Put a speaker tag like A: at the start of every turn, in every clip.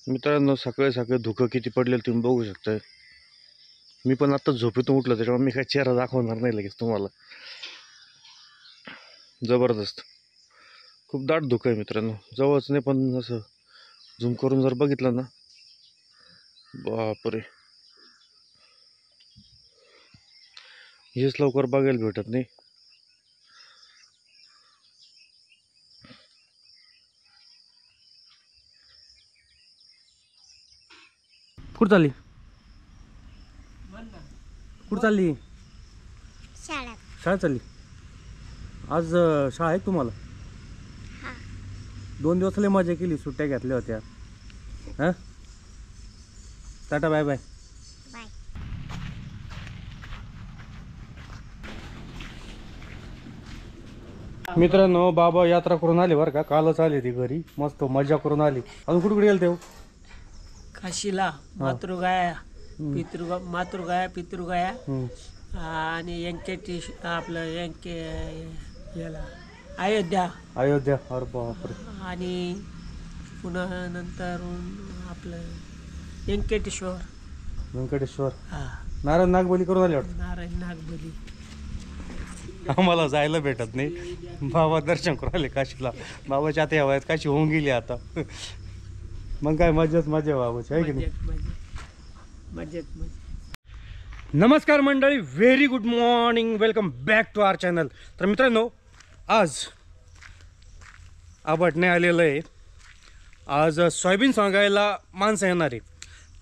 A: मित्रांनो, सकाळी सकाळी धुकं किती पडलेलं तुम्ही बघू शकताय. मी पण आता झोपेतून उठलो, त्याच्यामुळे मी काही चेहरा दाखवणार नाही लगेच तुम्हाला. जबरदस्त खूप दाट धुकं आहे मित्रांनो. जवळच नाही पण असं झूम करून जर बघितलं ना, बापरे, हेच लवकर बघायला भेटत नाही.
B: कुठं चालली? कुठं चालली? शाळेत चालली. आज शाळा आहे तुम्हाला? 2 दिवस लय मजा केली, सुट्ट्या घेतल्या होत्या. हां, टाटा बाय बाय. मित्रांनो, बाबा यात्रा करून आले बरं का. कालच आले ती घरी, मस्त मजा करून आली. अजून कुठे गेले ते?
C: काशीला, मातृगाया, पितृगाया आणि आपलं याला अयोध्या.
B: अरे बापरे.
C: आणि पुन्हा नंतर आपलं व्यंकटेश्वर. हा,
B: नारायण नागबली करून आले वाटतं.
C: नारायण नागबली.
B: आम्हाला जायला भेटत नाही. बाबा दर्शन करून आले काशीला. बाबाच्या आता या वयात काशी होऊन गेली आता. मग काय मजाच मजा बाबाची, आहे की नाही?
C: मजेत.
B: नमस्कार मंडळी, very good morning, welcome back to our channel. तर मित्रांनो, आज आबाटणे आलेलं आहे. आज सोयाबीन सांगायला माणसं येणार आहे.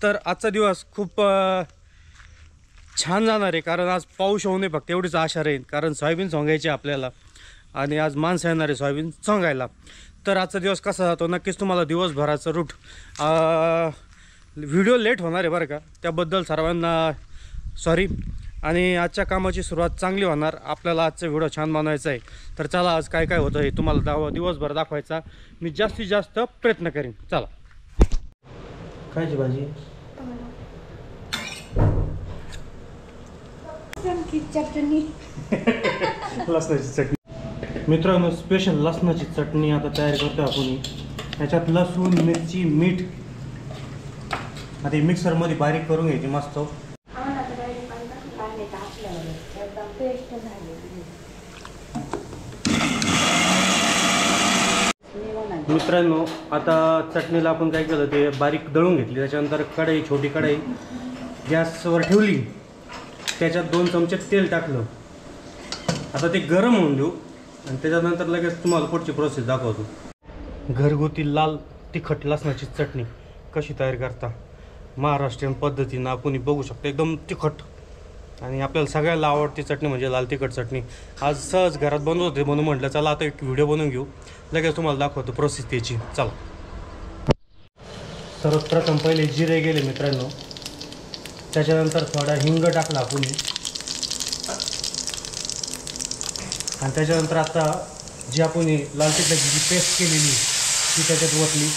B: तर आजचा दिवस खूप छान जाणार आहे, कारण आज पाऊस होऊ नये फक्त एवढीच आशा राहील, कारण सोयाबीन सोंगायची आपल्याला आणि आज माणसं येणार आहे सोयाबीन सोंगायला. तर आजचा दिवस कसा जातो नक्कीच तुम्हाला दिवसभराचं रूट. व्हिडिओ लेट होणार आहे बरं का, त्याबद्दल सर्वांना सॉरी. आणि आजच्या कामाची सुरुवात चांगली होणार. आपल्याला आजचा व्हिडिओ छान बनवायचा आहे. तर चला, आज काय काय होतं हे तुम्हाला दिवसभर दाखवायचा मी जास्तीत जास्त प्रयत्न करीन. चला. खायची भाजी, लसणाची चटणी. मित्रांनो, स्पेशल लसणाची चटणी आता तयार करतो आपण. त्याच्यात लसूण, मिरची, मीठ आता मिक्सरमध्ये बारीक करून घ्यायची मस्त. मित्रांनो, आता चटणीला आपण काय केलं ते बारीक दळून घेतली. त्याच्यानंतर कढई, छोटी कढई गॅसवर ठेवली. त्याच्यात 2 चमचे तेल टाकलं. आता ते गरम होऊन देऊ आणि त्याच्यानंतर लगेच तुम्हाला पुढची प्रोसेस दाखवतो. घरगुती लाल तिखट लसणाची चटणी कशी तयार करता महाराष्ट्रीयन पद्धतीनं आपण बघू शकतो. एकदम तिखट आणि आपल्याला सगळ्याला आवडती चटणी म्हणजे लाल तिखट चटणी. आज सहज घरात बनवत होते म्हणून म्हटलं चला आता एक व्हिडिओ बनवून घेऊ, लगेच तुम्हाला दाखवतो प्रोसेस त्याची. चला. सर्वप्रथम पहिले जिरे गेले मित्रांनो. त्याच्यानंतर थोडा हिंग टाकला आपण आणि त्याच्यानंतर आता जी आपण लाल तिखटाची जी पेस्ट केलेली ती त्याच्यात ओतली.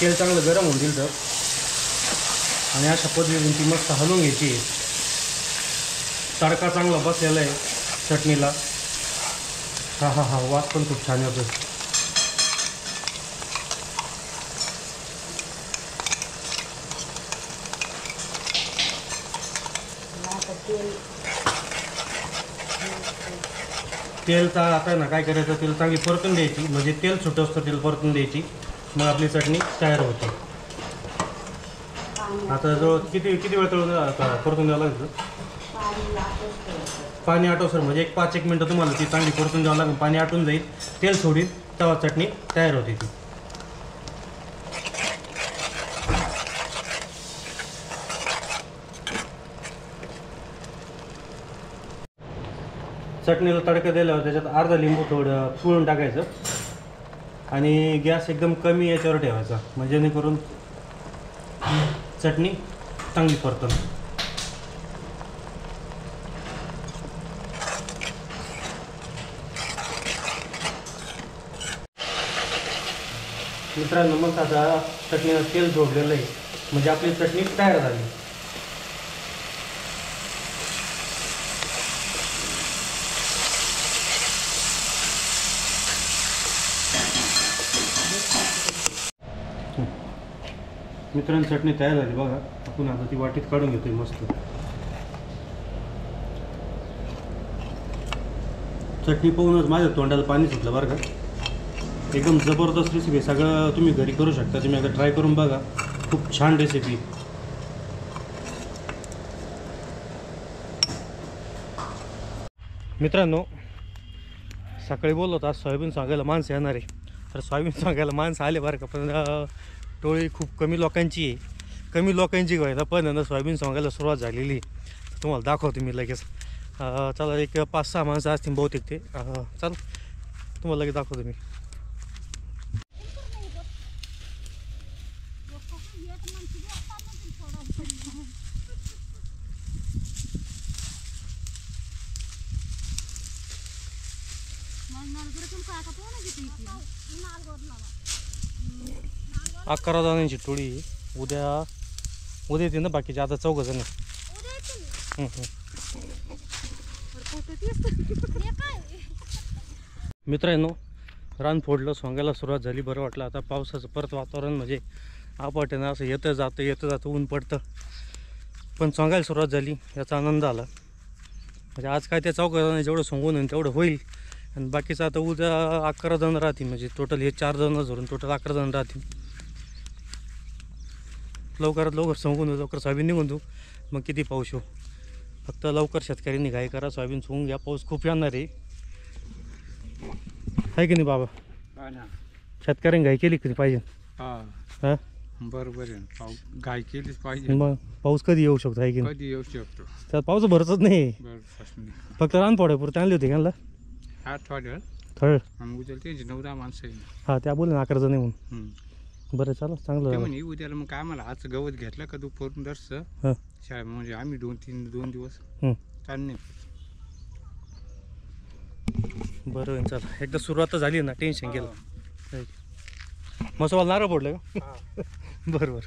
B: तेल चांगलं गरम होऊन दिलं आणि अशा पद्धतीने ती मस्त हलवून घ्यायची. तडका चांगला बसलेला आहे चटणीला. हा वास पण खूप छान येतो. तेल आता ना काय करायचं, तेल चांगली परतून द्यायची. म्हणजे तेल सुटं असतं, तेल परतून द्यायची. मग आपली चटणी तयार होते. आता जवळ किती वेळ परतून द्यावं लागतं? पाणी आटवसर म्हणजे एक 5-1 मिनटं तुम्हाला ती चांगली परतून द्यावं लागेल. पाणी आटून जाईल, तेल सोडील, तेव्हा चटणी तयार होते ती. चटणीला तडका दिल्यावर त्याच्यात अर्धा लिंबू थोडं पिळून टाकायचं आणि गॅस एकदम कमी याच्यावर ठेवायचा, म्हणजे जेणेकरून चटणी चांगली परतून. मित्रांनो, मग आता चटणीला तेल जोडलेलं आहे म्हणजे आपली चटणी तयार झाली. मित्रांनो चटणी तयार झाली बघा. आपण आता ती वाटीत काढून घेतोय मस्त. चटणी पाहूनच माझ्या तोंडाला पाणी सुटलं बरं का. एकदम जबरदस्त रेसिपी. सगळं तुम्ही घरी करू शकता. तुम्ही आता ट्राय करून बघा. खूप छान रेसिपी. मित्रांनो सकाळी बोललो होतो आज सोयाबीन सांगायला माणसं येणार आहे. तर सोयाबीन सांगायला माणसं आले बरं का. पण टोळी खूप कमी लोकांची आहे. कमी लोकांची व्हायला पण ना सोयाबीन सांगायला सुरुवात झालेली. तुम्हाला दाखवतो मी लगेच. चला एक 5-6 माणसं असतील बहुतेक ते. चल तुम्हाला लगेच दाखवतो मी. अकरा जणांची टोळी आहे. उद्या येते ना बाकीचे. आता 4 जण. मित्रांनो रान फोडलं. सोंगायला सुरुवात झाली. बरं वाटलं. आता पावसाचं परत वातावरण म्हणजे आपटणं असं येतं जातं ऊन पडतं. पण सोंगायला सुरुवात झाली याचा आनंद आला. म्हणजे आज काय त्या 4 जणांनी जेवढं सोंगून येईल तेवढं होईल. आणि बाकीचं आता उद्या 11 जण राहतील. म्हणजे टोटल हे 4 जण धरून टोटल 11 जण राहतील. लवकरात लवकर सोंगून देऊ. लवकर सोयाबीन निघून देऊ. मग किती पाऊस येऊ. फक्त लवकर शेतकऱ्यांनी घाई करा. सोयाबीन सोंगून घ्या. पाऊस खूप येणार आहे की नाही बाबा. शेतकऱ्यांनी घाई केली कधी पाहिजे. हां
D: बरोबर आहे. गाय केलीच पाहिजे.
B: मग पाऊस कधी येऊ शकतो आहे की नाही.
D: कधी येऊ शकतो.
B: त्यात पाऊस भरतच नाही. फक्त रान फोडायपुरते आणली होती त्यांना
D: आठवड्यात
B: थळ.
D: उद्या त्यांची 9-10 माणसं आहे.
B: हां त्या बोलले ना 11 जण म्हणून. बरं चालू चांगलं
D: ते
B: झालं.
D: म्हणे उद्याला मग आम्हाला आज गवत घेतलं का दुपारून दर्श
B: हां
D: शाळा म्हणजे आम्ही 2 दिवस चालणे.
B: बरं चला. एकदा सुरुवात तर झाली ना टेन्शन गेलं. मग नारळ फोडलं का. बरं